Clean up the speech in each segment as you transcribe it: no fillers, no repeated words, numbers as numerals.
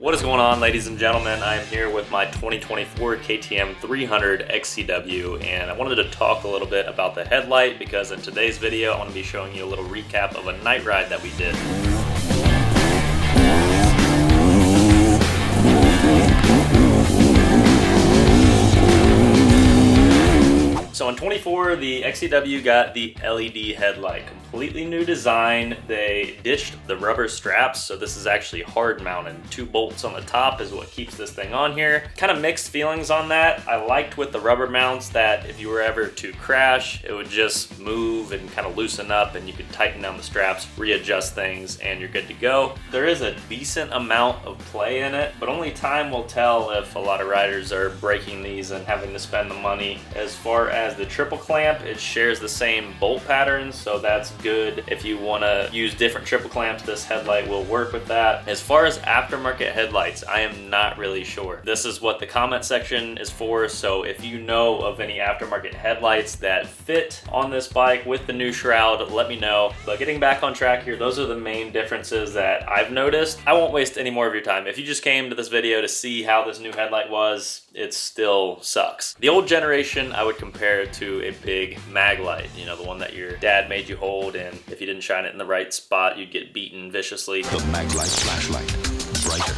What is going on, ladies and gentlemen? I am here with my 2024 KTM 300 XC-W, and I wanted to talk a little bit about the headlight because in today's video I want to be showing you a little recap of a night ride that we did. So in 24, the XC-W got the LED headlight, completely new design. They ditched the rubber straps, so this is actually hard mounted. 2 bolts on the top is what keeps this thing on here. Kind of mixed feelings on that. I liked with the rubber mounts that if you were ever to crash, it would just move and kind of loosen up and you could tighten down the straps, readjust things, and you're good to go. There is a decent amount of play in it, but only time will tell if a lot of riders are breaking these and having to spend the money. As far as the triple clamp, it shares the same bolt patterns, so that's good. If you want to use different triple clamps, this headlight will work with that. As far as aftermarket headlights, I am not really sure. This is what the comment section is for, so if you know of any aftermarket headlights that fit on this bike with the new shroud, let me know. But getting back on track here, those are the main differences that I've noticed. I won't waste any more of your time. If you just came to this video to see how this new headlight was, it still sucks. The old generation I would compare to a big mag light, you know, the one that your dad made you hold, and if you didn't shine it in the right spot, you'd get beaten viciously. The mag light flashlight, brighter,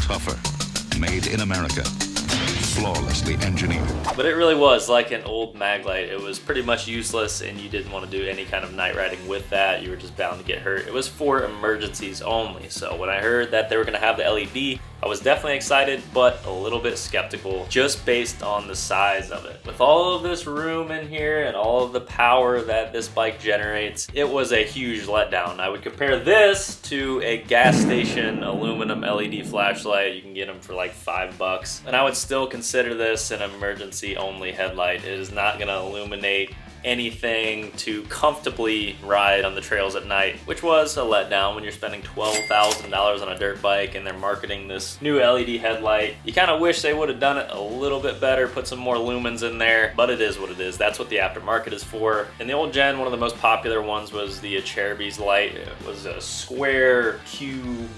tougher, made in America, flawlessly engineered. But it really was like an old mag light. It was pretty much useless and you didn't want to do any kind of night riding with that. You were just bound to get hurt. It was for emergencies only. So when I heard that they were going to have the LED, I was definitely excited, but a little bit skeptical just based on the size of it. With all of this room in here and all of the power that this bike generates, it was a huge letdown. I would compare this to a gas station aluminum LED flashlight. You can get them for like $5, and I would still consider this an emergency only headlight. It is not going to illuminate anything to comfortably ride on the trails at night, which was a letdown when you're spending $12,000 on a dirt bike and they're marketing this new LED headlight. You kind of wish they would have done it a little bit better, put some more lumens in there, but it is what it is. That's what the aftermarket is for. In the old gen, one of the most popular ones was the Cherubies light. It was a square cube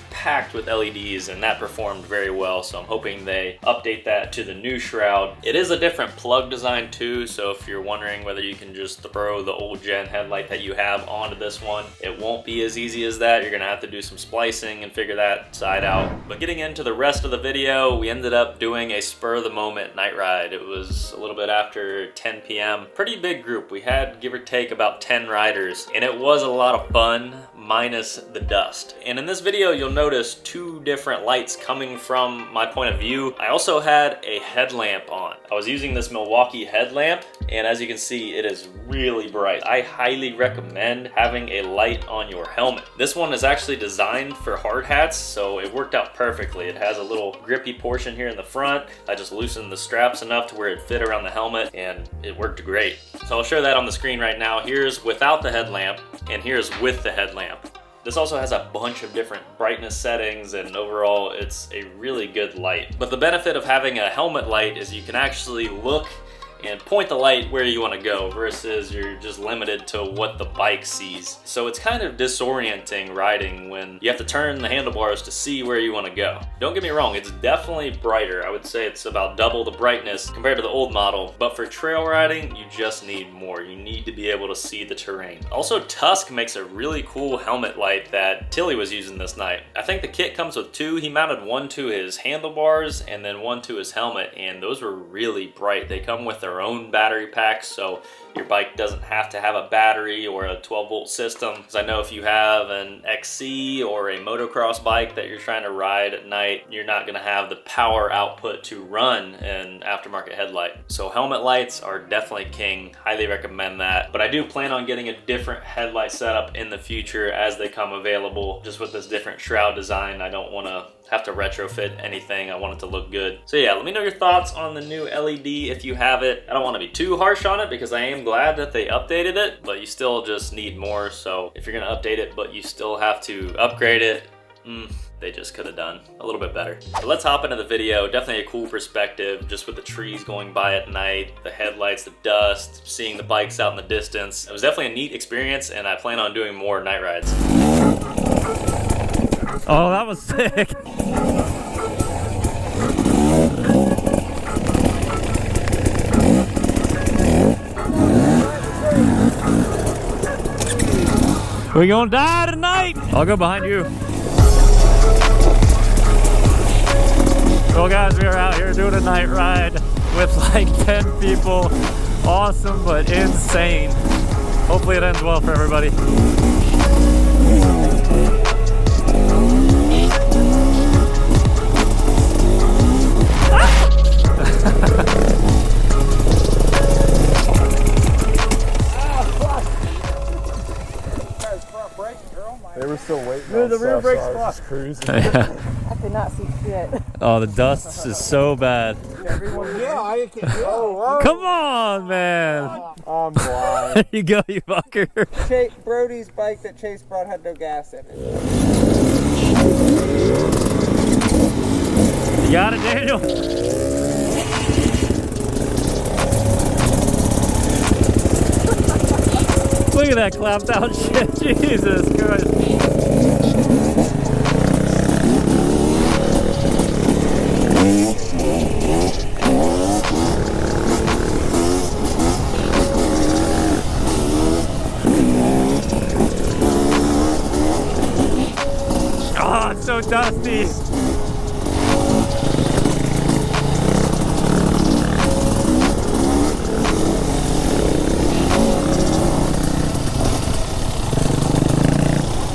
packed with LEDs, and that performed very well, so I'm hoping they update that to the new shroud. It is a different plug design too, so if you're wondering whether you can just throw the old gen headlight that you have onto this one, it won't be as easy as that. You're gonna have to do some splicing and figure that side out. But getting into the rest of the video, we ended up doing a spur of the moment night ride. It was a little bit after 10 p.m. Pretty big group. We had, give or take, about 10 riders, and it was a lot of fun, minus the dust. And in this video, you'll notice 2 different lights coming from my point of view. I also had a headlamp on. I was using this Milwaukee headlamp, and as you can see, it is really bright. I highly recommend having a light on your helmet. This one is actually designed for hard hats, so it worked out perfectly. It has a little grippy portion here in the front. I just loosened the straps enough to where it fit around the helmet, and it worked great. So I'll show that on the screen right now. Here's without the headlamp, and here's with the headlamp. This also has a bunch of different brightness settings, and overall it's a really good light. But the benefit of having a helmet light is you can actually look and point the light where you want to go versus you're just limited to what the bike sees. So it's kind of disorienting riding when you have to turn the handlebars to see where you want to go. Don't get me wrong, it's definitely brighter. I would say it's about double the brightness compared to the old model, but for trail riding, you just need more. You need to be able to see the terrain. Also, Tusk makes a really cool helmet light that Tilly was using this night. I think the kit comes with 2. He mounted one to his handlebars and then one to his helmet, and those were really bright. They come with their own battery packs, so your bike doesn't have to have a battery or a 12-volt system. Because I know if you have an XC or a motocross bike that you're trying to ride at night, you're not going to have the power output to run an aftermarket headlight. So helmet lights are definitely king. Highly recommend that. But I do plan on getting a different headlight setup in the future as they come available. Just with this different shroud design, I don't want to have to retrofit anything. I want it to look good. So yeah, let me know your thoughts on the new LED if you have it. I don't want to be too harsh on it because I am glad that they updated it, but you still just need more. So if you're gonna update it but you still have to upgrade it, they just could have done a little bit better. So let's hop into the video. Definitely a cool perspective, just with the trees going by at night, the headlights, the dust, seeing the bikes out in the distance. It was definitely a neat experience, and I plan on doing more night rides. Oh, that was sick. We gonna die tonight. I'll go behind you. Well guys, we are out here doing a night ride with like 10 people. Awesome, but insane. Hopefully it ends well for everybody. They were still waiting. Dude, the rear brakes just cruising. Yeah. I could not see shit. Oh, the dust is so bad. Yeah, I can. Oh, Come on, man. I'm blind. There you go, you fucker. Brody's bike that Chase brought had no gas in it. You got it, Daniel? Look at that clapped out shit. Jesus Christ. Oh, it's so dusty.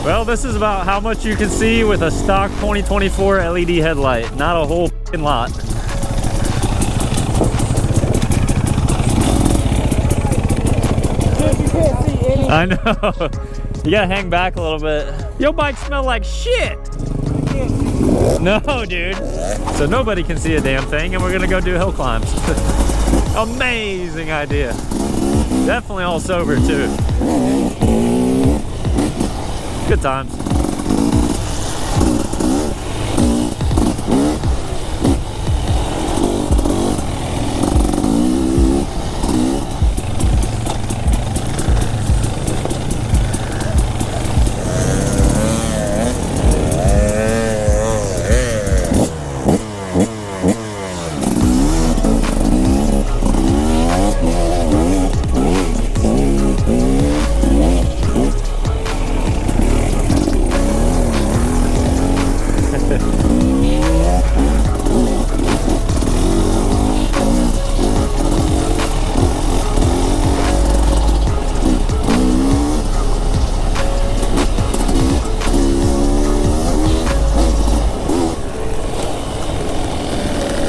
Well, this is about how much you can see with a stock 2024 LED headlight. Not a whole f***ing lot. Dude, you can't see any. I know. You gotta hang back a little bit. Your bike smell like shit. No, dude. So nobody can see a damn thing, and we're gonna go do hill climbs. Amazing idea. Definitely all sober too. Good times.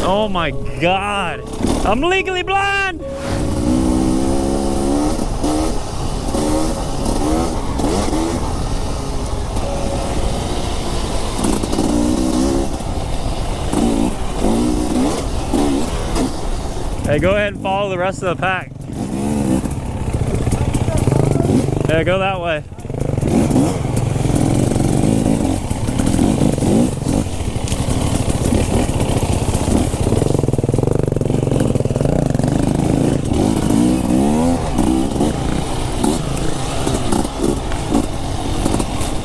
Oh my God, I'm legally blind. Hey, go ahead and follow the rest of the pack. Yeah, go that way.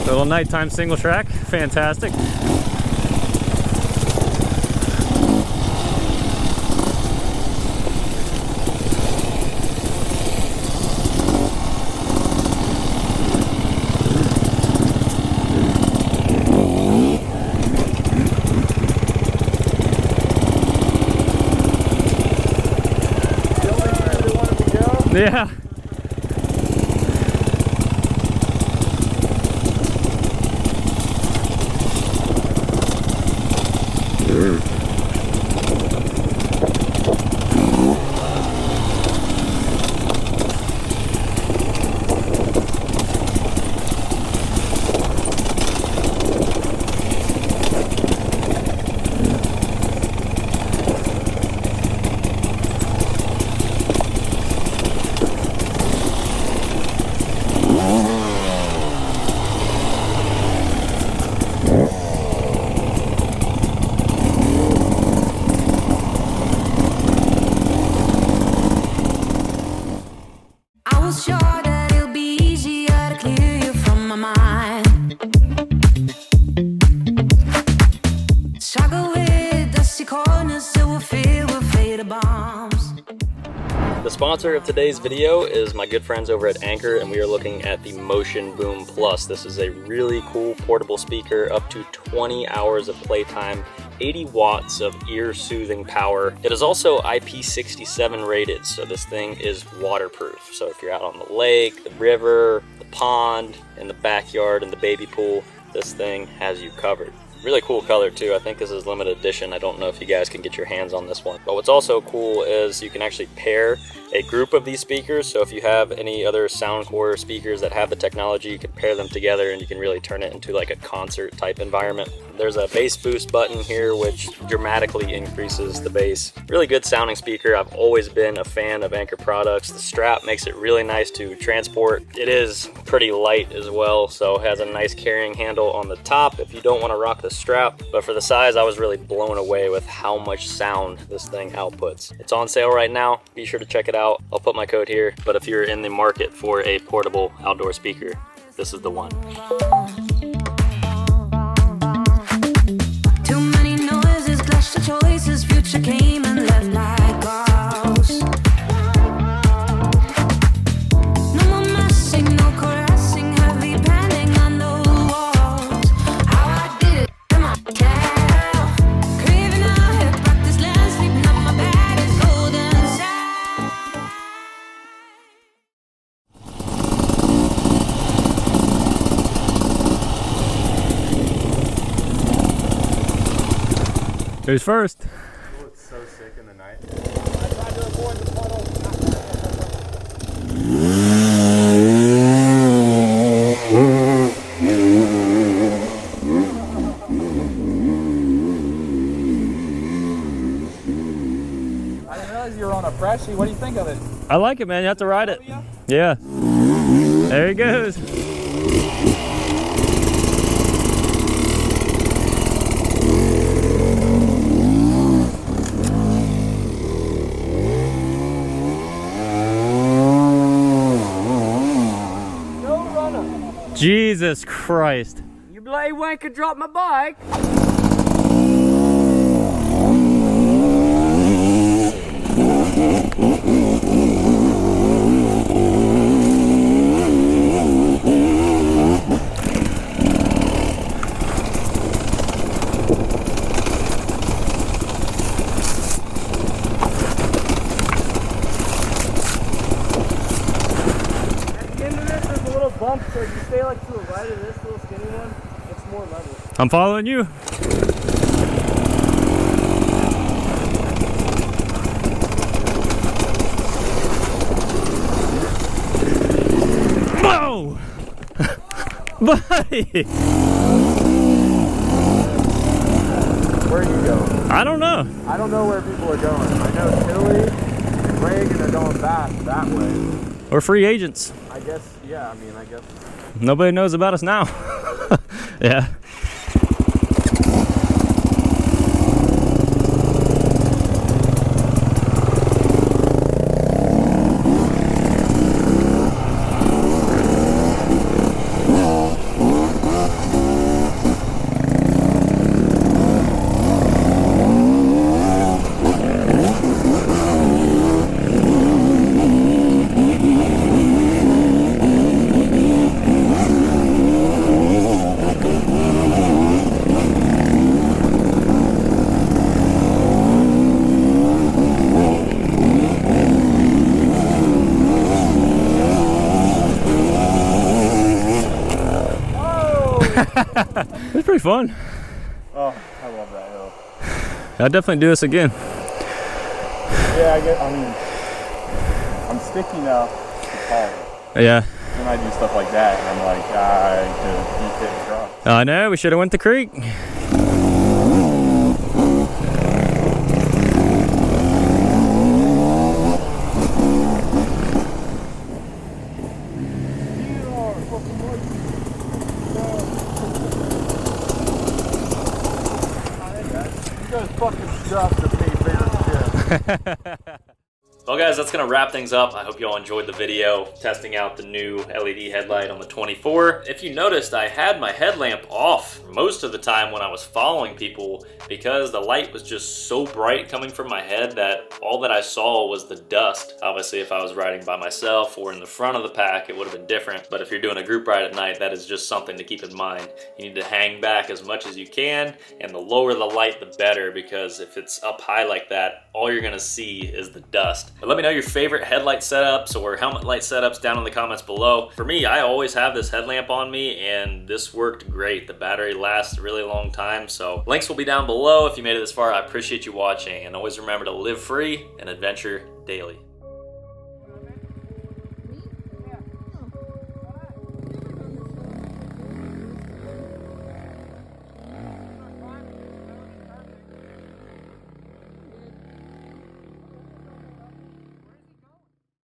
Little nighttime single track, fantastic. Yeah. Struggle with dusty corners till we're filled with faded bombs. The sponsor of today's video is my good friends over at Anchor, and we are looking at the Motion Boom Plus. This is a really cool portable speaker, up to 20 hours of playtime, 80 watts of ear-soothing power. It is also IP67 rated, so this thing is waterproof. So if you're out on the lake, the river, the pond, in the backyard, in the baby pool, this thing has you covered. Really cool color too. I think this is limited edition. I don't know if you guys can get your hands on this one. But what's also cool is you can actually pair a group of these speakers. So if you have any other Soundcore speakers that have the technology, you can pair them together and you can really turn it into like a concert type environment. There's a bass boost button here which dramatically increases the bass. Really good sounding speaker. I've always been a fan of Anchor products. The strap makes it really nice to transport. It is pretty light as well, so it has a nice carrying handle on the top if you don't want to rock the strap. But for the size, I was really blown away with how much sound this thing outputs. It's on sale right now. Be sure to check it out. I'll put my code here. But if you're in the market for a portable outdoor speaker, this is the one. Too many noises, clash the choices, future came and left like ghosts. No more messing, no caressing, heavy panning on the walls. How I did it, am I tell? Craving out here, practice land, sleeping on my bed is golden sand. Who's first? It's so sick in the night. I didn't realize you were on a freshie. What do you think of it? I like it, man. You have to ride it. Yeah. There he goes. No runner. Jesus Christ. You bloody wanker dropped my bike. Bump, so if you stay like to the right of this little skinny one, it's more level. I'm following you. Whoa! Buddy! Where are you going? I don't know. I don't know where people are going. I know Tilly and Reagan are going back that way. We're free agents. I guess, yeah, I mean, I guess. Nobody knows about us now. Yeah. It's pretty fun. Oh, I love that hill. I'd definitely do this again. Yeah, I mean, I'm sticky now to power. Yeah. When I do stuff like that, and I'm like, I could keep hitting across. I know, we should have went the creek. You guys fucking suck to pay fair shit. Well guys, that's gonna wrap things up. I hope you all enjoyed the video testing out the new LED headlight on the 24. If you noticed, I had my headlamp off most of the time when I was following people because the light was just so bright coming from my head that all that I saw was the dust. Obviously, if I was riding by myself or in the front of the pack, it would have been different. But if you're doing a group ride at night, that is just something to keep in mind. You need to hang back as much as you can, and the lower the light, the better, because if it's up high like that, all you're gonna see is the dust. But let me know your favorite headlight setups or helmet light setups down in the comments below. For me, I always have this headlamp on me, and this worked great. The battery lasts a really long time, so links will be down below. If you made it this far, I appreciate you watching, and always remember to live free and adventure daily.